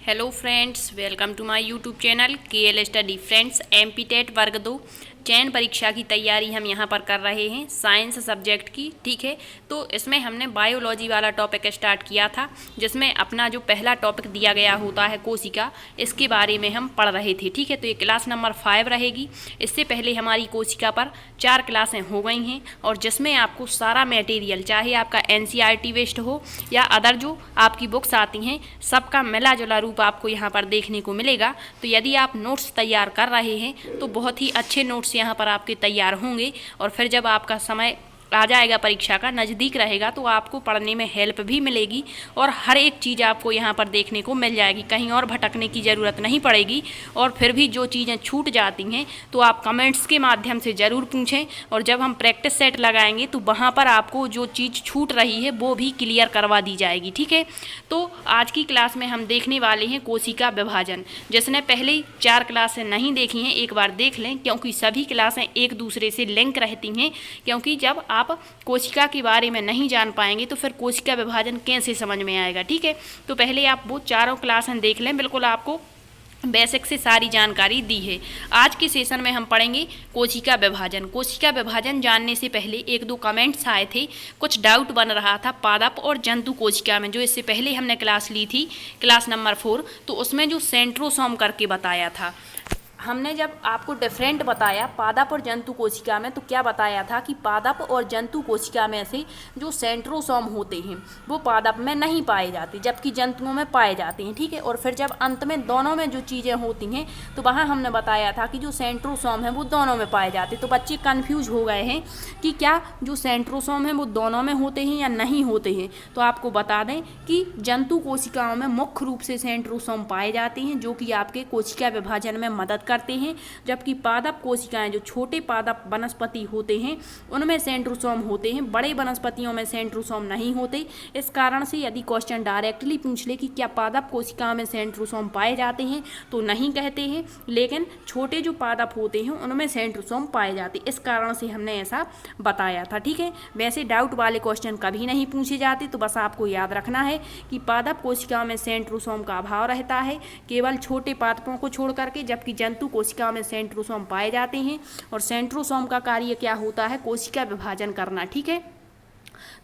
Hello friends, welcome to my YouTube channel KL study. Friends, MP TET वर्ग 2 चयन परीक्षा की तैयारी हम यहाँ पर कर रहे हैं साइंस सब्जेक्ट की। ठीक है, तो इसमें हमने बायोलॉजी वाला टॉपिक स्टार्ट किया था, जिसमें अपना जो पहला टॉपिक दिया गया होता है कोशिका, इसके बारे में हम पढ़ रहे थे। ठीक है, तो ये क्लास नंबर 5 रहेगी। इससे पहले हमारी कोशिका पर 4 क्लासें हो गई हैं, और जिसमें आपको सारा मटेरियल, चाहे आपका एनसीईआरटी बेस्ड हो या अदर जो आपकी बुक्स आती हैं, सबका मिला जुला रूप आपको यहाँ पर देखने को मिलेगा। तो यदि आप नोट्स तैयार कर रहे हैं तो बहुत ही अच्छे नोट्स यहाँ पर आपके तैयार होंगे, और फिर जब आपका समय आ जाएगा, परीक्षा का नज़दीक रहेगा, तो आपको पढ़ने में हेल्प भी मिलेगी और हर एक चीज़ आपको यहाँ पर देखने को मिल जाएगी। कहीं और भटकने की ज़रूरत नहीं पड़ेगी। और फिर भी जो चीज़ें छूट जाती हैं तो आप कमेंट्स के माध्यम से ज़रूर पूछें, और जब हम प्रैक्टिस सेट लगाएंगे तो वहाँ पर आपको जो चीज़ छूट रही है वो भी क्लियर करवा दी जाएगी। ठीक है, तो आज की क्लास में हम देखने वाले हैं कोशिका विभाजन। जिसने पहले 4 क्लासें नहीं देखी हैं, एक बार देख लें, क्योंकि सभी क्लासें एक दूसरे से लिंक रहती हैं। क्योंकि जब आप कोशिका के बारे में नहीं जान पाएंगे तो फिर कोशिका विभाजन कैसे समझ में आएगा। ठीक है, तो पहले आप वो चारों क्लासें देख लें। बिल्कुल आपको बेसिक से सारी जानकारी दी है। आज के सेशन में हम पढ़ेंगे कोशिका विभाजन। कोशिका विभाजन जानने से पहले 1-2 कमेंट्स आए थे, कुछ डाउट बन रहा था पादप और जंतु कोशिका में, जो इससे पहले हमने क्लास ली थी, क्लास नंबर 4। तो उसमें जो सेंट्रोसोम करके बताया था, हमने जब आपको डिफरेंट बताया पादप और जंतु कोशिका में, तो क्या बताया था कि पादप और जंतु कोशिका में से जो सेंट्रोसोम होते हैं वो पादप में नहीं पाए जाते, जबकि जंतुओं में पाए जाते हैं। ठीक है, और फिर जब अंत में दोनों में जो चीज़ें होती हैं तो वहाँ हमने बताया था कि जो सेंट्रोसोम है वो दोनों में पाए जाते। तो बच्चे कन्फ्यूज हो गए हैं कि क्या जो सेंट्रोसोम है वो दोनों में होते हैं या नहीं होते हैं। तो आपको बता दें कि जंतु कोशिकाओं में मुख्य रूप से सेंट्रोसोम पाए जाते हैं, जो कि आपके कोशिका विभाजन में मदद करते हैं। जबकि पादप कोशिकाएं, जो छोटे पादप वनस्पति होते हैं, उनमें सेंट्रोसोम होते हैं, बड़े वनस्पतियों में सेंट्रोसोम नहीं होते। इस कारण से यदि क्वेश्चन डायरेक्टली पूछ ले कि क्या पादप कोशिकाओं में सेंट्रोसोम पाए जाते हैं, तो नहीं कहते हैं, लेकिन छोटे जो पादप होते हैं उनमें सेंट्रोसोम पाए जाते। इस कारण से हमने ऐसा बताया था। ठीक है, वैसे डाउट वाले क्वेश्चन कभी नहीं पूछे जाते, तो बस आपको याद रखना है कि पादप कोशिकाओं में सेंट्रोसोम का अभाव रहता है, केवल छोटे पादपों को छोड़ करके, जबकि जंतु कोशिका में सेंट्रोसोम पाए जाते हैं। और सेंट्रोसोम का कार्य क्या होता है? कोशिका विभाजन करना। ठीक है,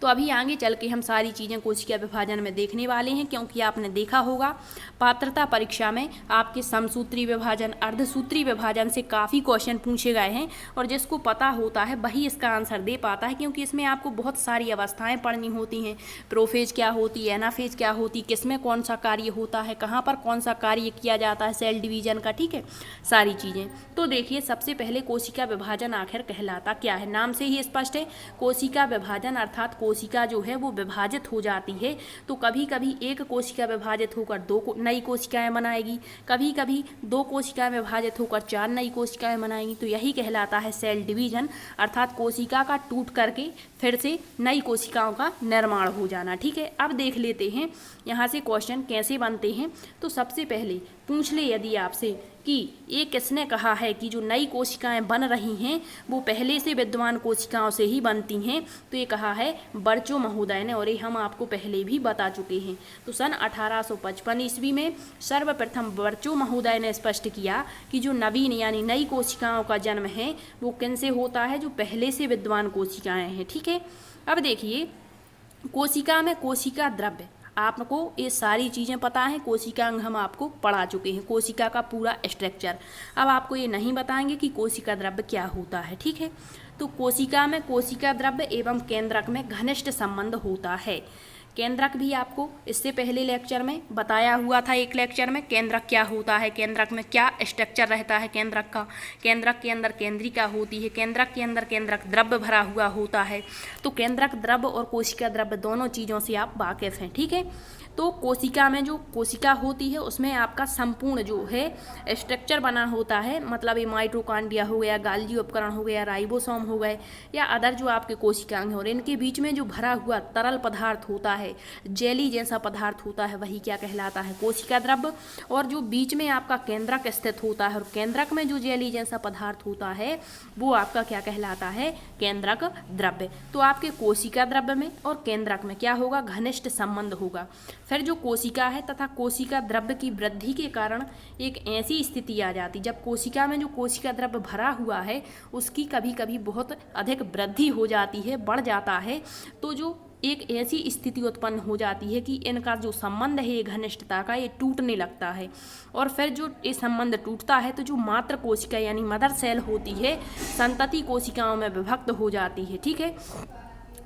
तो अभी आगे चल के हम सारी चीज़ें कोशिका विभाजन में देखने वाले हैं, क्योंकि आपने देखा होगा पात्रता परीक्षा में आपके समसूत्री विभाजन, अर्धसूत्री विभाजन से काफ़ी क्वेश्चन पूछे गए हैं, और जिसको पता होता है वही इसका आंसर दे पाता है, क्योंकि इसमें आपको बहुत सारी अवस्थाएं पढ़नी होती हैं। प्रोफेज क्या होती है, एनाफेज क्या होती, किसमें कौन सा कार्य होता है, कहाँ पर कौन सा कार्य किया जाता है सेल डिवीजन का। ठीक है, सारी चीज़ें। तो देखिए, सबसे पहले कोशिका विभाजन आखिर कहलाता क्या है? नाम से ही स्पष्ट है, कोशिका विभाजन अर्थात कोशिका जो है वो विभाजित हो जाती है। तो कभी कभी एक कोशिका विभाजित होकर 2 नई कोशिकाएं बनाएगी, कभी कभी 2 कोशिकाएं विभाजित होकर 4 नई कोशिकाएं बनाएंगी। तो यही कहलाता है सेल डिवीजन, अर्थात कोशिका का टूट करके फिर से नई कोशिकाओं का निर्माण हो जाना। ठीक है, अब देख लेते हैं यहाँ से क्वेश्चन कैसे बनते हैं। तो सबसे पहले पूछ ले यदि आपसे कि ये किसने कहा है कि जो नई कोशिकाएं बन रही हैं वो पहले से विद्यमान कोशिकाओं से ही बनती हैं, तो ये कहा है बर्चो महोदय ने, और ये हम आपको पहले भी बता चुके हैं। तो सन 1855 ईस्वी में सर्वप्रथम बर्चो महोदय ने स्पष्ट किया कि जो नवीन यानी नई कोशिकाओं का जन्म है वो किनसे होता है? जो पहले से विद्यमान कोशिकाएँ हैं। ठीक है, अब देखिए, कोशिका में कोशिका द्रव्य, आपको ये सारी चीज़ें पता हैं, कोशिका अंग हम आपको पढ़ा चुके हैं, कोशिका का पूरा स्ट्रक्चर। अब आपको ये नहीं बताएंगे कि कोशिका द्रव्य क्या होता है। ठीक है, तो कोशिका में कोशिका द्रव्य एवं केंद्रक में घनिष्ठ संबंध होता है। केंद्रक भी आपको इससे पहले लेक्चर में बताया हुआ था, एक लेक्चर में, केंद्रक क्या होता है, केंद्रक में क्या स्ट्रक्चर रहता है केंद्रक का। केंद्रक के अंदर केंद्रिका होती है, केंद्रक के अंदर केंद्रक द्रव्य भरा हुआ होता है। तो केंद्रक द्रव्य और कोशिका द्रव्य दोनों चीज़ों से आप वाकिफ हैं। ठीक है, तो कोशिका में जो कोशिका होती है उसमें आपका संपूर्ण जो है स्ट्रक्चर बना होता है, मतलब ये माइटोकॉन्ड्रिया हो गया, गाल्गी उपकरण हो गया, राइबोसोम हो गए, या अदर जो आपके कोशिकांग हो रहे, इनके बीच में जो भरा हुआ तरल पदार्थ होता है, जेली जैसा पदार्थ होता है, वही क्या कहलाता है? कोशिका द्रव्य। और जो बीच में आपका केंद्रक स्थित होता है, और केंद्रक में जो जेली जैसा पदार्थ होता है वो आपका क्या कहलाता है? केंद्रक द्रव्य। तो आपके कोशिका द्रव्य में और केंद्रक में क्या होगा? घनिष्ठ संबंध होगा। फिर जो कोशिका है तथा कोशिका द्रव्य की वृद्धि के कारण एक ऐसी स्थिति आ जाती, जब कोशिका में जो कोशिका द्रव्य भरा हुआ है उसकी कभी कभी बहुत अधिक वृद्धि हो जाती है, बढ़ जाता है, तो जो एक ऐसी स्थिति उत्पन्न हो जाती है कि इनका जो संबंध है ये घनिष्ठता का, ये टूटने लगता है। और फिर जो ये संबंध टूटता है तो जो मात्र कोशिका यानी मदर सेल होती है संतति कोशिकाओं में विभक्त हो जाती है। ठीक है,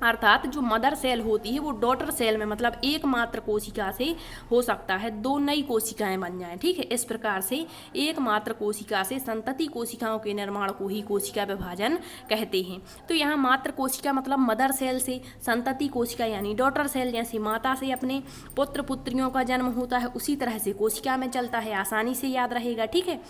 अर्थात जो मदर सेल होती है वो डॉटर सेल में, मतलब एक मात्र कोशिका से हो सकता है दो नई कोशिकाएं बन जाएं। ठीक है, इस प्रकार से एक मात्र कोशिका से संतति कोशिकाओं के निर्माण को ही कोशिका विभाजन कहते हैं। तो यहाँ मात्र कोशिका मतलब मदर सेल से, संतति कोशिका यानी डॉटर सेल, जैसे माता से अपने पुत्र पुत्रियों का जन्म होता है उसी तरह से कोशिका में चलता है, आसानी से याद रहेगा। ठीक है,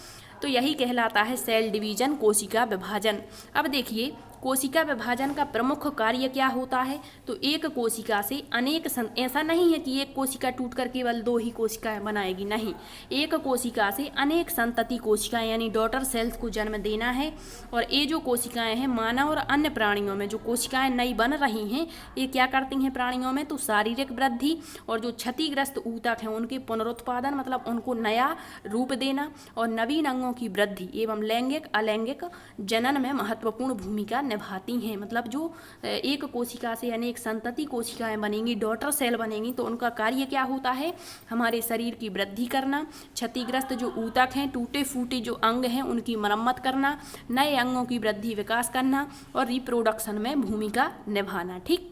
तो यही कहलाता है सेल डिवीजन, कोशिका विभाजन। अब देखिए कोशिका विभाजन का प्रमुख कार्य क्या होता है, तो एक कोशिका से अनेक ऐसा नहीं है कि एक कोशिका टूटकर केवल दो ही कोशिकाएं बनाएगी, नहीं, एक कोशिका से अनेक संतति कोशिकाएं यानी डॉटर सेल्स को जन्म देना है। और ये जो कोशिकाएं हैं मानव और अन्य प्राणियों में जो कोशिकाएं नई बन रही हैं ये क्या करती हैं प्राणियों में, तो शारीरिक वृद्धि और जो क्षतिग्रस्त ऊतक हैं उनके पुनरुत्पादन, मतलब उनको नया रूप देना, और नवीन अंगों की वृद्धि एवं लैंगिक अलैंगिक जनन में महत्वपूर्ण भूमिका निभाती हैं। मतलब जो एक कोशिका से अनेक संतति कोशिकाएं बनेंगी, डॉटर सेल बनेंगी, तो उनका कार्य क्या होता है, हमारे शरीर की वृद्धि करना, क्षतिग्रस्त जो ऊतक हैं, टूटे फूटे जो अंग हैं उनकी मरम्मत करना, नए अंगों की वृद्धि विकास करना और रिप्रोडक्शन में भूमिका निभाना। ठीक,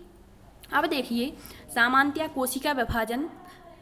अब देखिए सामान्यतः कोशिका विभाजन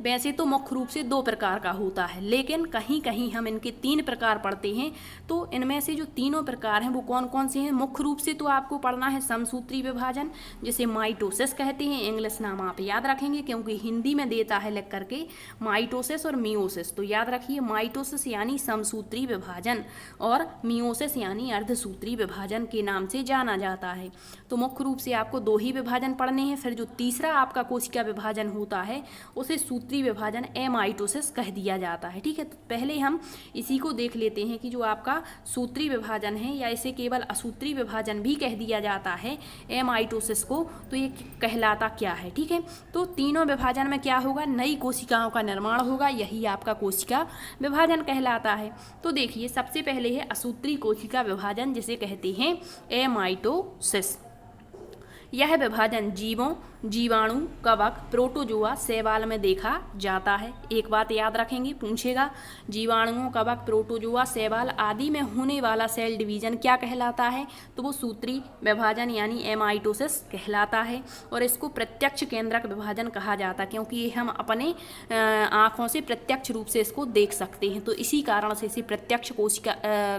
वैसे तो मुख्य रूप से दो प्रकार का होता है, लेकिन कहीं कहीं हम इनके तीन प्रकार पढ़ते हैं। तो इनमें से जो तीनों प्रकार हैं वो कौन कौन से हैं, मुख्य रूप से तो आपको पढ़ना है समसूत्री विभाजन, जिसे माइटोसिस कहते हैं। इंग्लिश नाम आप याद रखेंगे क्योंकि हिंदी में देता है लिख करके माइटोसिस और मियोसिस, तो याद रखिए माइटोसिस यानी समसूत्री विभाजन और मियोसिस यानी अर्धसूत्री विभाजन के नाम से जाना जाता है। तो मुख्य रूप से आपको दो ही विभाजन पढ़ने हैं। फिर जो तीसरा आपका कोशिका विभाजन होता है उसे सूत्री विभाजन एमाइटोसिस कह दिया जाता है। ठीक है, तो पहले हम इसी को देख लेते हैं कि जो आपका सूत्री विभाजन है या इसे केवल असूत्री विभाजन भी कह दिया जाता है एमाइटोसिस को, तो ये कहलाता क्या है। ठीक है, तो तीनों विभाजन में क्या होगा, नई कोशिकाओं का निर्माण होगा, यही आपका कोशिका विभाजन कहलाता है। तो देखिए सबसे पहले है असूत्री कोशिका विभाजन जिसे कहते हैं एमाइटोसिस। यह विभाजन जीवों, जीवाणु, कवक, प्रोटोजोआ, शैवाल में देखा जाता है। एक बात याद रखेंगे, पूछेगा जीवाणुओं, कवक, प्रोटोजोआ, शैवाल आदि में होने वाला सेल डिवीजन क्या कहलाता है, तो वो सूत्री विभाजन यानी एमाइटोसिस कहलाता है। और इसको प्रत्यक्ष केंद्रक विभाजन कहा जाता है क्योंकि ये हम अपने आँखों से प्रत्यक्ष रूप से इसको देख सकते हैं, तो इसी कारण से इसे प्रत्यक्ष कोशिका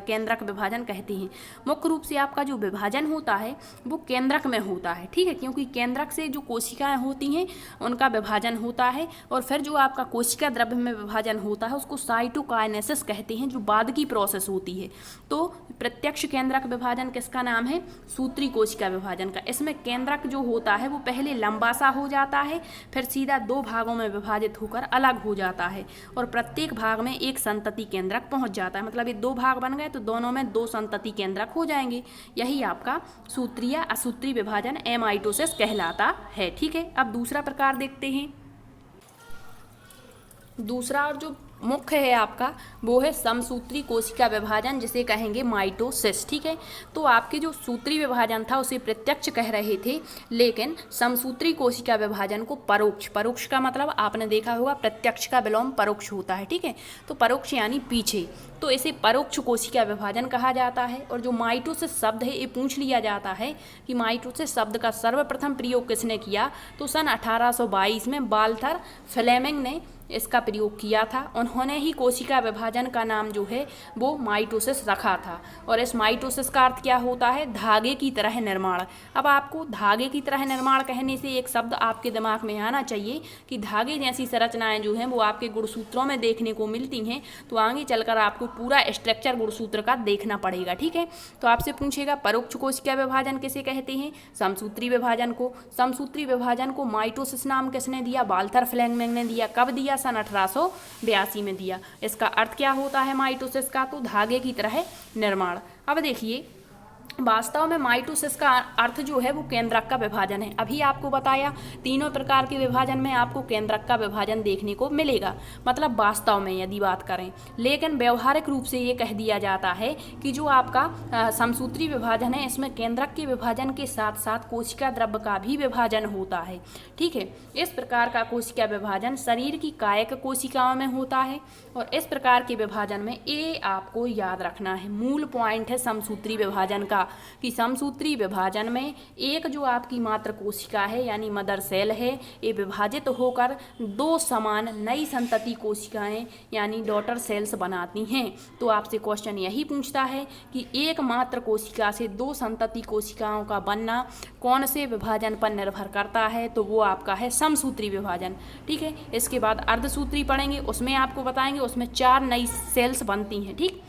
केंद्रक विभाजन कहते हैं। मुख्य रूप से आपका जो विभाजन होता है वो केंद्रक में होता है। ठीक है, क्योंकि केंद्रक से जो कोशिकाएं होती हैं उनका विभाजन होता है। और फिर जो आपका कोशिका द्रव्य में विभाजन होता है उसको साइटोकाइनेसिस कहते हैं, जो बाद की प्रोसेस होती है। तो प्रत्यक्ष केंद्रक विभाजन किसका नाम है, सूत्री कोशिका विभाजन का। इसमें केंद्रक जो होता है वो पहले लंबा सा हो जाता है, फिर सीधा दो भागों में विभाजित होकर अलग हो जाता है और प्रत्येक भाग में एक संतति केंद्रक पहुंच जाता है। मतलब ये दो भाग बन गए तो दोनों में दो संतति केंद्रक हो जाएंगे, यही आपका सूत्रीय असूत्री विभाजन एमाइटोसिस कहलाता है। ठीक है, अब दूसरा प्रकार देखते हैं। दूसरा और जो मुख्य है आपका वो है समसूत्री कोशिका विभाजन जिसे कहेंगे माइटोसिस। ठीक है, तो आपके जो सूत्री विभाजन था उसे प्रत्यक्ष कह रहे थे, लेकिन समसूत्री कोशिका विभाजन को परोक्ष, परोक्ष का मतलब आपने देखा होगा प्रत्यक्ष का विलोम परोक्ष होता है। ठीक है, तो परोक्ष यानी पीछे, तो इसे परोक्ष कोशिका विभाजन कहा जाता है। और जो माइटोसिस शब्द है ये पूछ लिया जाता है कि माइटोसिस शब्द का सर्वप्रथम प्रयोग किसने किया, तो सन 1822 में वाल्थर फ्लेमिंग ने इसका प्रयोग किया था। उन्होंने ही कोशिका विभाजन का नाम जो है वो माइटोसिस रखा था। और इस माइटोसिस का अर्थ क्या होता है, धागे की तरह निर्माण। अब आपको धागे की तरह निर्माण कहने से एक शब्द आपके दिमाग में आना चाहिए कि धागे जैसी संरचनाएं जो हैं वो आपके गुणसूत्रों में देखने को मिलती हैं, तो आगे चलकर आपको पूरा स्ट्रक्चर गुणसूत्र का देखना पड़ेगा। ठीक है, तो आपसे पूछेगा परोक्ष कोशिका विभाजन किसे कहते हैं, समसूत्री विभाजन को। समसूत्री विभाजन को माइटोसिस नाम किसने दिया, वाल्थर फ्लेमिंग ने दिया। कब दिया, सन 1882 में दिया। इसका अर्थ क्या होता है माइटोसिस का, तो धागे की तरह निर्माण। अब देखिए वास्तव में माइटोसिस का अर्थ जो है वो केंद्रक का विभाजन है। अभी आपको बताया तीनों प्रकार के विभाजन में आपको केंद्रक का विभाजन देखने को मिलेगा, मतलब वास्तव में यदि बात करें। लेकिन व्यवहारिक रूप से ये कह दिया जाता है कि जो आपका समसूत्री विभाजन है इसमें केंद्रक के विभाजन के साथ साथ कोशिका द्रव्य का भी विभाजन होता है। ठीक है, इस प्रकार का कोशिका विभाजन शरीर की कायिक कोशिकाओं में होता है और इस प्रकार के विभाजन में ये आपको याद रखना है, मूल पॉइंट है समसूत्री विभाजन का, कि समसूत्री विभाजन में एक जो आपकी मात्र कोशिका है यानी मदर सेल है, ये विभाजित होकर दो समान नई संतति कोशिकाएं यानी डॉटर सेल्स बनाती हैं। तो आपसे क्वेश्चन यही पूछता है कि एक मात्र कोशिका से दो संतति कोशिकाओं का बनना कौन से विभाजन पर निर्भर करता है, तो वो आपका है समसूत्री विभाजन। ठीक है, इसके बाद अर्धसूत्री पढ़ेंगे, उसमें आपको बताएंगे उसमें 4 नई सेल्स बनती हैं। ठीक,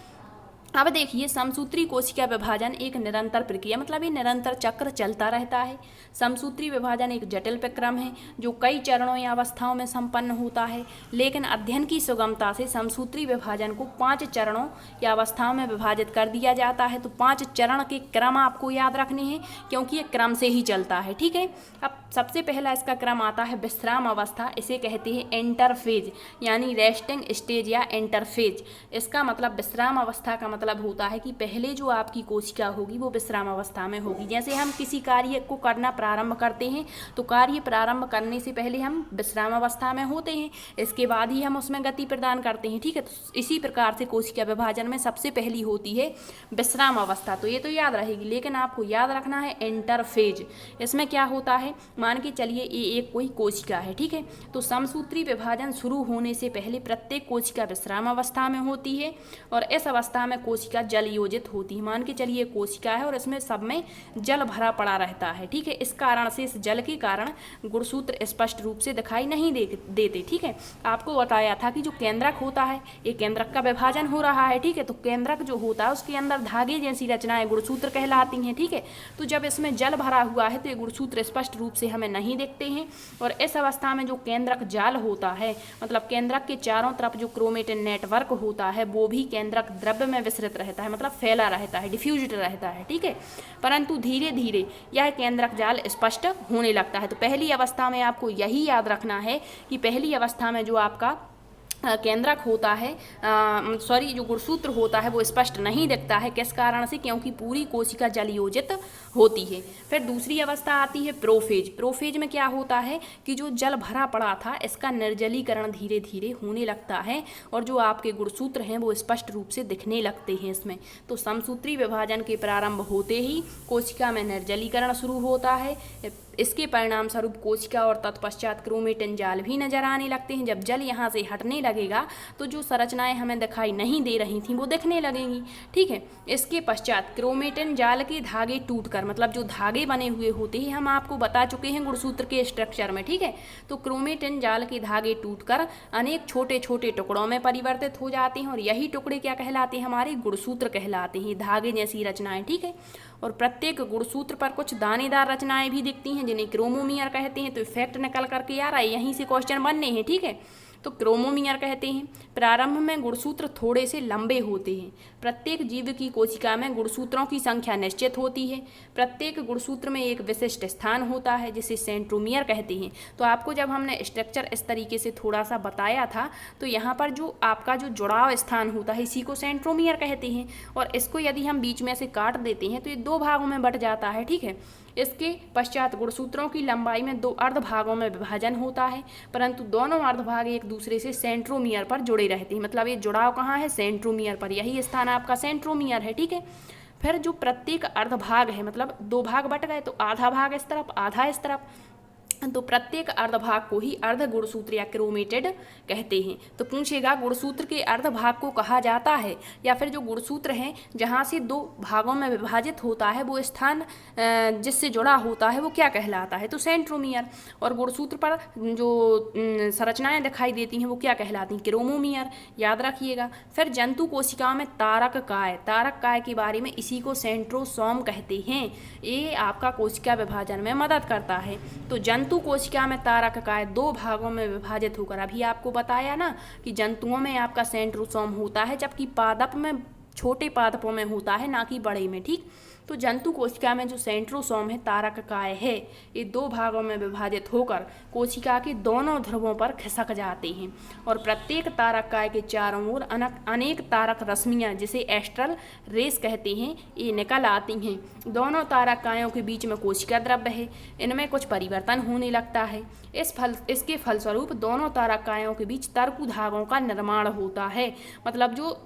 अब देखिए समसूत्री कोशिका विभाजन एक निरंतर प्रक्रिया, मतलब ये निरंतर चक्र चलता रहता है। समसूत्री विभाजन एक जटिल प्रक्रम है जो कई चरणों या अवस्थाओं में संपन्न होता है, लेकिन अध्ययन की सुगमता से समसूत्री विभाजन को 5 चरणों या अवस्थाओं में विभाजित कर दिया जाता है। तो 5 चरण के क्रम आपको याद रखने हैं क्योंकि ये क्रम से ही चलता है। ठीक है, अब सबसे पहला इसका क्रम आता है विश्राम अवस्था, इसे कहते हैं इंटरफेज यानी रेस्टिंग स्टेज या इंटरफेज। इसका मतलब विश्राम अवस्था का मतलब होता है कि पहले जो आपकी कोशिका होगी वो विश्राम अवस्था में होगी। जैसे हम किसी कार्य को करना प्रारंभ करते हैं तो कार्य प्रारंभ करने से पहले हम विश्राम अवस्था में होते हैं, इसके बाद ही हम उसमें गति प्रदान करते हैं। ठीक है, तो इसी प्रकार से कोशिका विभाजन में सबसे पहली होती है विश्राम अवस्था, तो ये तो याद रहेगी। लेकिन आपको याद रखना है इंटरफेज, इसमें क्या होता है, मान के चलिए ये एक कोई कोशिका है। ठीक है, तो समसूत्री विभाजन शुरू होने से पहले प्रत्येक कोशिका विश्राम अवस्था में होती है और इस अवस्था में कोशिका जल योजित होती है। मान के चलिए कोशिका है और इसमें सब में जल भरा पड़ा रहता है। ठीक है, इस कारण से इस जल के कारण गुणसूत्र स्पष्ट रूप से दिखाई नहीं देते। ठीक है, आपको बताया था कि जो केंद्रक होता है ये केंद्रक का विभाजन हो रहा है। ठीक है, तो केंद्रक जो होता है उसके अंदर धागे जैसी रचनाएं गुणसूत्र कहलाती हैं। ठीक है, तो जब इसमें जल भरा हुआ है तो ये गुणसूत्र स्पष्ट रूप से हमें नहीं दिखते हैं और इस अवस्था में जो केंद्रक जाल होता है, मतलब केंद्रक के चारों तरफ जो क्रोमेटिन नेटवर्क होता है वो भी केंद्रक द्रव्य में विस्तृत रहता है, मतलब फैला रहता है, डिफ्यूज्ड रहता है। ठीक है, परंतु धीरे धीरे यह केंद्रक जाल स्पष्ट होने लगता है। तो पहली अवस्था में आपको यही याद रखना है कि पहली अवस्था में जो आपका केंद्रक होता है, जो गुणसूत्र होता है वो स्पष्ट नहीं दिखता है। किस कारण से, क्योंकि पूरी कोशिका जल योजित होती है। फिर दूसरी अवस्था आती है प्रोफेज। प्रोफेज में क्या होता है कि जो जल भरा पड़ा था इसका निर्जलीकरण धीरे धीरे होने लगता है और जो आपके गुणसूत्र हैं वो स्पष्ट रूप से दिखने लगते हैं इसमें। तो समसूत्री विभाजन के प्रारंभ होते ही कोशिका में निर्जलीकरण शुरू होता है। इसके परिणाम स्वरूप कोशिका और तत्पश्चात क्रोमेटिन जाल भी नजर आने लगते हैं। जब जल यहाँ से हटने लगेगा तो जो संरचनाएं हमें दिखाई नहीं दे रही थी वो दिखने लगेंगी। ठीक है, इसके पश्चात क्रोमेटिन जाल के धागे टूटकर, मतलब जो धागे बने हुए होते हैं हम आपको बता चुके हैं गुणसूत्र के स्ट्रक्चर में। ठीक है, तो क्रोमेटिन जाल के धागे टूटकर अनेक छोटे छोटे टुकड़ों में परिवर्तित हो जाते हैं और यही टुकड़े क्या कहलाते हैं, हमारे गुणसूत्र कहलाते हैं, धागे जैसी रचनाएं। ठीक है, और प्रत्येक गुणसूत्र पर कुछ दानेदार रचनाएं भी दिखती हैं जिन्हें क्रोमोमियर कहते हैं। तो इफेक्ट निकल करके आ रहा है, यहीं से क्वेश्चन बनने हैं। ठीक है, तो क्रोमोमियर कहते हैं। प्रारंभ में गुणसूत्र थोड़े से लंबे होते हैं। प्रत्येक जीव की कोशिका में गुणसूत्रों की संख्या निश्चित होती है। प्रत्येक गुणसूत्र में एक विशिष्ट स्थान होता है जिसे सेंट्रोमियर कहते हैं। तो आपको जब हमने स्ट्रक्चर इस तरीके से थोड़ा सा बताया था तो यहाँ पर जो आपका जो जुड़ाव स्थान होता है इसी को सेंट्रोमियर कहते हैं और इसको यदि हम बीच में से काट देते हैं तो ये 2 भागों में बट जाता है। ठीक है, इसके पश्चात गुणसूत्रों की लंबाई में 2 अर्ध भागों में विभाजन होता है, परंतु दोनों अर्ध भाग एक दूसरे से सेंट्रोमियर पर जुड़े रहते हैं। मतलब ये जुड़ाव कहाँ है, सेंट्रोमियर पर, यही स्थान आपका सेंट्रोमियर है। ठीक है, फिर जो प्रत्येक अर्ध भाग है, मतलब 2 भाग बट गए तो आधा भाग इस तरफ आधा इस तरफ, तो प्रत्येक अर्धभाग को ही अर्ध गुणसूत्र या क्रोमेटिड कहते हैं। तो पूछेगा गुणसूत्र के अर्धभाग को कहा जाता है या फिर जो गुणसूत्र हैं जहाँ से 2 भागों में विभाजित होता है वो स्थान जिससे जुड़ा होता है वो क्या कहलाता है, तो सेंट्रोमियर। और गुणसूत्र पर जो संरचनाएं दिखाई देती हैं वो क्या कहलाती हैं, क्रोमोमियर, याद रखिएगा। फिर जंतु कोशिकाओं में तारक काय के बारे में इसी को सेंट्रोसोम कहते हैं। ये आपका कोशिका विभाजन में मदद करता है। तो जंतु कोशिका में तारक काय 2 भागों में विभाजित होकर, अभी आपको बताया ना कि जंतुओं में आपका सेंट्रोसोम होता है जबकि पादप में छोटे पादपों में होता है, ना कि बड़े में। ठीक, तो जंतु कोशिका में जो सेंट्रोसोम है, तारक काय है, ये दो भागों में विभाजित होकर कोशिका के दोनों ध्रुवों पर खिसक जाते हैं और प्रत्येक तारक काय के चारों ओर अनेक तारक रश्मियां, जिसे एस्ट्रल रेस कहते हैं, ये निकल आती हैं। दोनों तारक कायों के बीच में कोशिका द्रव्य है, इनमें कुछ परिवर्तन होने लगता है। इसके फलस्वरूप दोनों तारक कायों के बीच तरकु धागों का निर्माण होता है। मतलब जो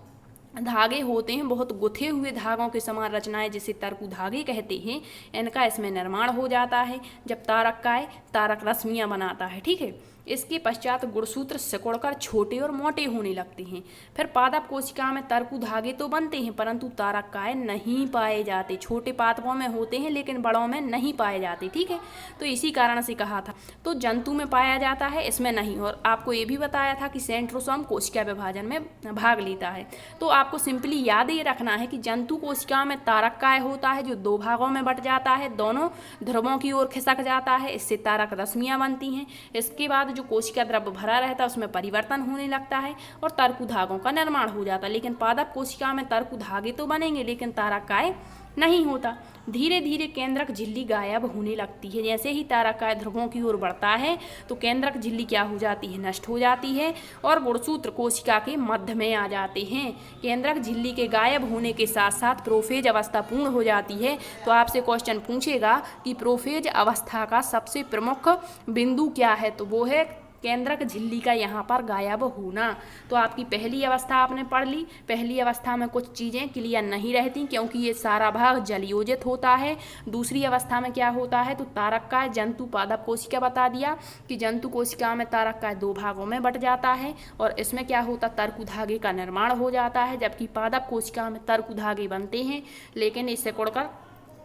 धागे होते हैं, बहुत गुथे हुए धागों के समान रचनाएं, जिसे तरकु धागे कहते हैं, इनका इसमें निर्माण हो जाता है जब तारक काय तारक रश्मियां बनाता है। ठीक है, इसके पश्चात गुणसूत्र सिकुड़कर छोटे और मोटे होने लगते हैं। फिर पादप कोशिका में तरकु धागे तो बनते हैं, परंतु तारक काय नहीं पाए जाते। छोटे पादपों में होते हैं लेकिन बड़ों में नहीं पाए जाते। ठीक है, तो इसी कारण से कहा था। तो जंतु में पाया जाता है, इसमें नहीं। और आपको ये भी बताया था कि सेंट्रोसोम कोशिका विभाजन में भाग लेता है। तो आपको सिंपली याद ये रखना है कि जंतु कोशिका में तारक काय होता है, जो दो भागों में बट जाता है, दोनों ध्रुवों की ओर खिसक जाता है, इससे तारक रश्मियां बनती हैं। इसके बाद जो कोशिका द्रव्य भरा रहता है उसमें परिवर्तन होने लगता है और तरकु धागों का निर्माण हो जाता है। लेकिन पादप कोशिका में तरकु धागे तो बनेंगे लेकिन तारक काय नहीं होता। धीरे धीरे केंद्रक झिल्ली गायब होने लगती है। जैसे ही तारक काय ध्रुवों की ओर बढ़ता है तो केंद्रक झिल्ली क्या हो जाती है, नष्ट हो जाती है और गुणसूत्र कोशिका के मध्य में आ जाते हैं। केंद्रक झिल्ली के गायब होने के साथ साथ प्रोफेज अवस्था पूर्ण हो जाती है। तो आपसे क्वेश्चन पूछेगा कि प्रोफेज अवस्था का सबसे प्रमुख बिंदु क्या है, तो वो है केंद्रक झिल्ली का यहाँ पर गायब होना। तो आपकी पहली अवस्था आपने पढ़ ली। पहली अवस्था में कुछ चीज़ें क्लियर नहीं रहती क्योंकि ये सारा भाग जलयोजित होता है। दूसरी अवस्था में क्या होता है, तो तारक काय जंतु पादप कोशिका बता दिया कि जंतु कोशिका में तारक काय दो भागों में बट जाता है और इसमें क्या होता, तरकु धागे का निर्माण हो जाता है। जबकि पादप कोशिका में तरकु धागे बनते हैं लेकिन इससे सिकुड़कर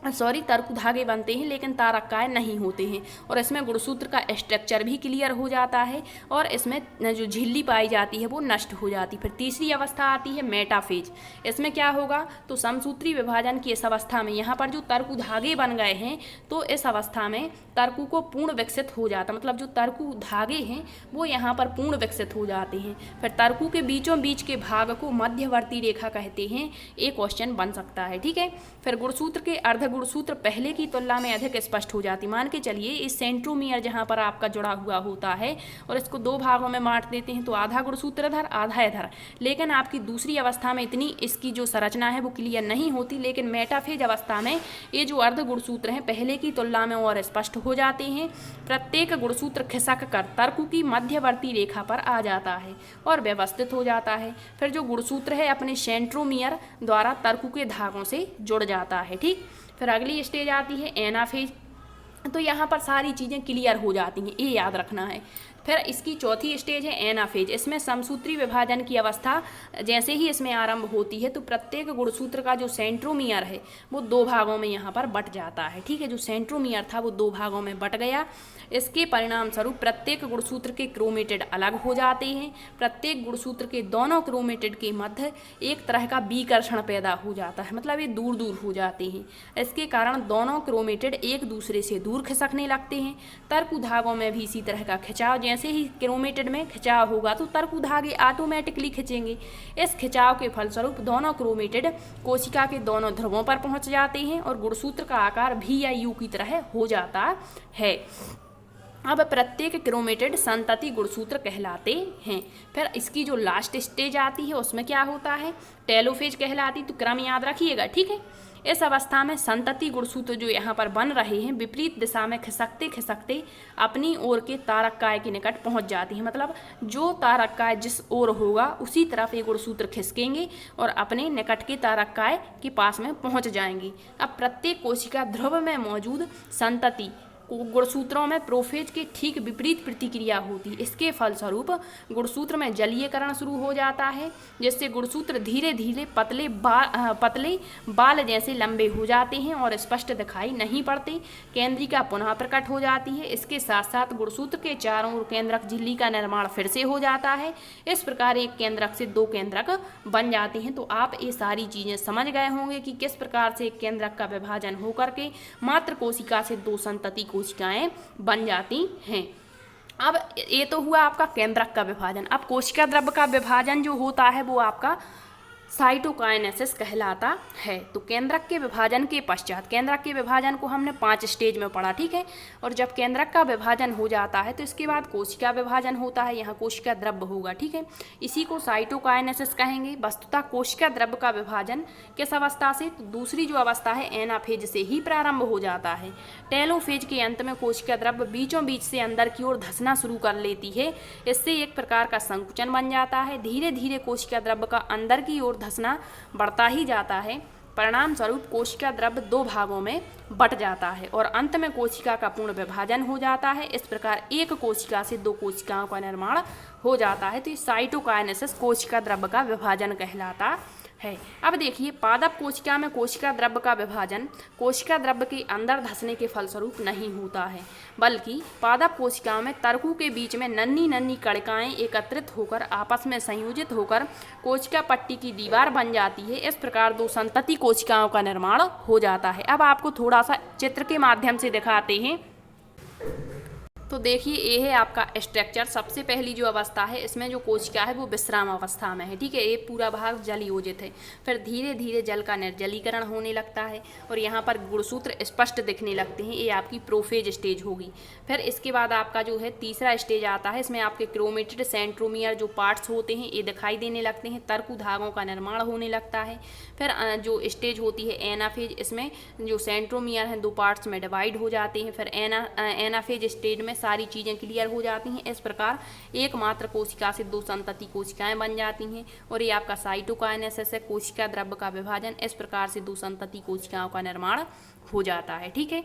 तरकु धागे बनते हैं लेकिन तारक काय नहीं होते हैं। और इसमें गुणसूत्र का स्ट्रक्चर भी क्लियर हो जाता है और इसमें जो झिल्ली पाई जाती है वो नष्ट हो जाती है। फिर तीसरी अवस्था आती है मेटाफेज। इसमें क्या होगा, तो समसूत्री विभाजन की इस अवस्था में यहाँ पर जो तरकु धागे बन गए हैं तो इस अवस्था में तरकु को पूर्ण विकसित हो जाता, मतलब जो तरकु धागे हैं वो यहाँ पर पूर्ण विकसित हो जाते हैं। फिर तरकु के बीचों बीच के भाग को मध्यवर्ती रेखा कहते हैं। एक क्वेश्चन बन सकता है। ठीक है, फिर गुणसूत्र के अर्ध गुणसूत्र पहले की तुलना में अधिक स्पष्ट हो जाती। मान के चलिए इस सेंट्रोमियर जहाँ पर आपका जुड़ा हुआ होता है और इसको दो भागों में बांट देते हैं, तो आधा गुणसूत्र इधर आधा इधर। लेकिन आपकी दूसरी अवस्था में इतनी इसकी जो संरचना है वो क्लियर नहीं होती। लेकिन मेटाफेज अवस्था में ये जो अर्ध गुणसूत्र हैं पहले की तुलना में और स्पष्ट हो जाते हैं। प्रत्येक गुणसूत्र खिसक कर तरकु की मध्यवर्ती रेखा पर आ जाता है और व्यवस्थित हो जाता है। फिर जो गुणसूत्र है अपने सेंट्रोमियर द्वारा तरकु के धागों से जुड़ जाता है। ठीक, फिर अगली स्टेज आती है एनाफेज। तो यहाँ पर सारी चीज़ें क्लियर हो जाती हैं, ये याद रखना है। फिर इसकी चौथी स्टेज है एनाफेज। इसमें समसूत्री विभाजन की अवस्था जैसे ही इसमें आरंभ होती है तो प्रत्येक गुणसूत्र का जो सेंट्रोमियर है वो दो भागों में यहाँ पर बट जाता है। ठीक है, जो सेंट्रोमियर था वो दो भागों में बट गया। इसके परिणाम स्वरूप प्रत्येक गुणसूत्र के क्रोमेटिड अलग हो जाते हैं। प्रत्येक गुणसूत्र के दोनों क्रोमेटिड के मध्य एक तरह का विकर्षण पैदा हो जाता है, मतलब ये दूर दूर हो जाते हैं। इसके कारण दोनों क्रोमेटिड एक दूसरे से दूर खिसकने लगते हैं। तरकु धागों में भी इसी तरह का खिंचाव, जैसे ही क्रोमेटिड में खिंचाव होगा तो तरकु धागे ऑटोमेटिकली खिंचेंगे। इस खिंचाव के फलस्वरूप दोनों क्रोमेटिड कोशिका के दोनों ध्रुवों पर पहुंच जाते हैं और गुणसूत्र का आकार भी या यू की तरह हो जाता है। अब प्रत्येक क्रोमेटिड संतति गुणसूत्र कहलाते हैं। फिर इसकी जो लास्ट स्टेज आती है उसमें क्या होता है, टेलोफेज कहलाती। तो क्रम याद रखिएगा। ठीक है, इस अवस्था में संतति गुणसूत्र जो यहाँ पर बन रहे हैं विपरीत दिशा में खिसकते खिसकते अपनी ओर के तारक काय के निकट पहुँच जाती हैं। मतलब जो तारक काय जिस ओर होगा उसी तरफ ये गुणसूत्र खिसकेंगे और अपने निकट के तारक काय के पास में पहुँच जाएंगे। अब प्रत्येक कोशिका ध्रुव में मौजूद संतति गुणसूत्रों में प्रोफेज के ठीक विपरीत प्रतिक्रिया होती है। इसके फलस्वरूप गुणसूत्र में जलीयकरण शुरू हो जाता है, जिससे गुणसूत्र धीरे धीरे पतले बाल जैसे लंबे हो जाते हैं और स्पष्ट दिखाई नहीं पड़ते। केंद्रिका पुनः प्रकट हो जाती है। इसके साथ साथ गुणसूत्र के चारों ओर केंद्रक झिल्ली का निर्माण फिर से हो जाता है। इस प्रकार एक केंद्रक से दो केंद्रक बन जाते हैं। तो आप ये सारी चीज़ें समझ गए होंगे कि किस प्रकार से एक केंद्रक का विभाजन होकर के मात्र कोशिका से दो संतति कोशिकाएं बन जाती हैं। अब ये तो हुआ आपका केंद्रक का विभाजन। अब कोशिका द्रव्य का विभाजन जो होता है वो आपका साइटोकाइनेसिस कहलाता है। तो केंद्रक के विभाजन के पश्चात, केंद्रक के विभाजन को हमने 5 स्टेज में पढ़ा, ठीक है। और जब केंद्रक का विभाजन हो जाता है तो इसके बाद कोशिका विभाजन होता है, यहाँ कोशिका द्रव्य होगा, ठीक है। इसी को साइटोकाइनेसिस कहेंगे। वस्तुतः कोशिका द्रव्य का विभाजन किस अवस्था से, तो दूसरी जो अवस्था है एनाफेज से ही प्रारंभ हो जाता है। टेलोफेज के अंत में कोशिका द्रव्य बीचों बीच से अंदर की ओर धंसना शुरू कर लेती है। इससे एक प्रकार का संकुचन बन जाता है। धीरे धीरे कोशिका द्रव्य का अंदर की ओर धंसना बढ़ता ही जाता है। परिणाम स्वरूप कोशिका द्रव्य 2 भागों में बट जाता है और अंत में कोशिका का पूर्ण विभाजन हो जाता है। इस प्रकार एक कोशिका से 2 कोशिकाओं का निर्माण हो जाता है। तो ये साइटोकाइनेसिस कोशिका द्रव्य का विभाजन कहलाता है। अब देखिए, पादप कोशिका में कोशिका द्रव्य का विभाजन कोशिका द्रव्य के अंदर धंसने के फलस्वरूप नहीं होता है, बल्कि पादप कोशिकाओं में तर्कु के बीच में नन्ही नन्ही कणिकाएं एकत्रित होकर आपस में संयोजित होकर कोशिका पट्टी की दीवार बन जाती है। इस प्रकार 2 संतति कोशिकाओं का निर्माण हो जाता है। अब आपको थोड़ा सा चित्र के माध्यम से दिखाते हैं। तो देखिए, ये है आपका स्ट्रक्चर। सबसे पहली जो अवस्था है, इसमें जो कोशिका है वो विश्राम अवस्था में है, ठीक है। ये पूरा भाग जल योजित है। फिर धीरे धीरे जल का निर्जलीकरण होने लगता है और यहाँ पर गुणसूत्र स्पष्ट दिखने लगते हैं। ये आपकी प्रोफेज स्टेज होगी। फिर इसके बाद आपका जो है तीसरा स्टेज आता है। इसमें आपके क्रोमेटिड, सेंट्रोमियर जो पार्ट्स होते हैं ये दिखाई देने लगते हैं। तर्कु धागों का निर्माण होने लगता है। फिर जो स्टेज होती है एनाफेज, इसमें जो सेंट्रोमियर हैं 2 पार्ट्स में डिवाइड हो जाते हैं। फिर एनाफेज स्टेज में सारी चीज़ें क्लियर हो जाती हैं। इस प्रकार एकमात्र कोशिका से 2 संतति कोशिकाएं बन जाती हैं और ये आपका साइटोकाइनेसिस है, कोशिका द्रव्य का विभाजन। इस प्रकार से 2 संतति कोशिकाओं का निर्माण हो जाता है, ठीक है।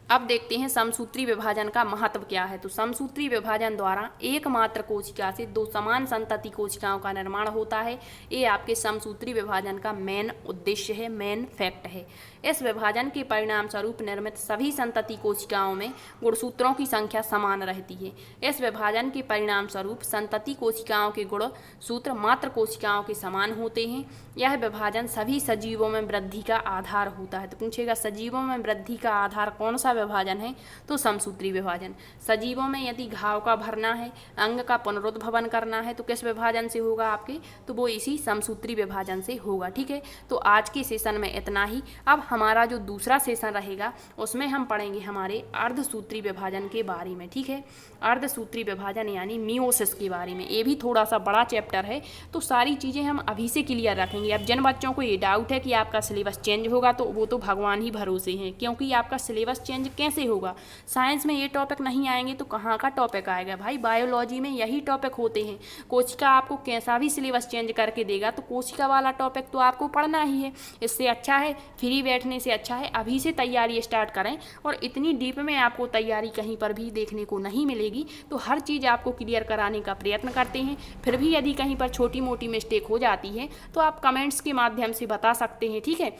अब देखते हैं समसूत्री विभाजन का महत्व क्या है। तो समसूत्री विभाजन द्वारा एकमात्र कोशिका से 2 समान संतति कोशिकाओं का निर्माण होता है। ये आपके समसूत्री विभाजन का मेन उद्देश्य है, मेन फैक्ट है। इस विभाजन के परिणाम स्वरूप निर्मित सभी संतति कोशिकाओं में गुणसूत्रों की संख्या समान रहती है। इस विभाजन के परिणाम स्वरूप संतति कोशिकाओं के गुणसूत्र मात्र कोशिकाओं के समान होते हैं। यह विभाजन सभी सजीवों में वृद्धि का आधार होता है। तो पूछेगा, सजीवों में वृद्धि का आधार कौन सा विभाजन है, तो समसूत्री विभाजन। सजीवों में यदि घाव का भरना है, अंग का पुनरुद्भवन करना है, तो किस विभाजन से होगा आपके, तो वो इसी समसूत्री विभाजन से होगा, ठीक है। तो आज के सेशन में इतना ही। अब हमारा जो दूसरा सेशन रहेगा उसमें हम पढ़ेंगे हमारे अर्धसूत्री विभाजन के बारे में, ठीक है। अर्धसूत्री विभाजन यानी मियोसिस के बारे में। ये भी थोड़ा सा बड़ा चैप्टर है, तो सारी चीज़ें हम अभी से क्लियर रखेंगे। अब जिन बच्चों को ये डाउट है कि आपका सिलेबस चेंज होगा, तो वो तो भगवान ही भरोसे हैं, क्योंकि आपका सिलेबस चेंज कैसे होगा। साइंस में ये टॉपिक नहीं आएंगे तो कहाँ का टॉपिक आएगा भाई। बायोलॉजी में यही टॉपिक होते हैं। कोशिका आपको कैसा भी सिलेबस चेंज करके देगा तो कोशिका वाला टॉपिक तो आपको पढ़ना ही है। इससे अच्छा है, फ्री बैठने से अच्छा है अभी से तैयारी स्टार्ट करें। और इतनी डीप में आपको तैयारी कहीं पर भी देखने को नहीं मिलेगी, तो हर चीज़ आपको क्लियर कराने का प्रयत्न करते हैं। फिर भी यदि कहीं पर छोटी मोटी मिस्टेक हो जाती है तो आप कमेंट्स के माध्यम से बता सकते हैं, ठीक है।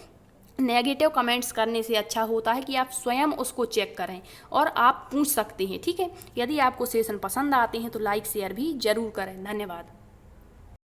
नेगेटिव कमेंट्स करने से अच्छा होता है कि आप स्वयं उसको चेक करें और आप पूछ सकते हैं, ठीक है। यदि आपको सेशन पसंद आते हैं तो लाइक शेयर भी जरूर करें। धन्यवाद।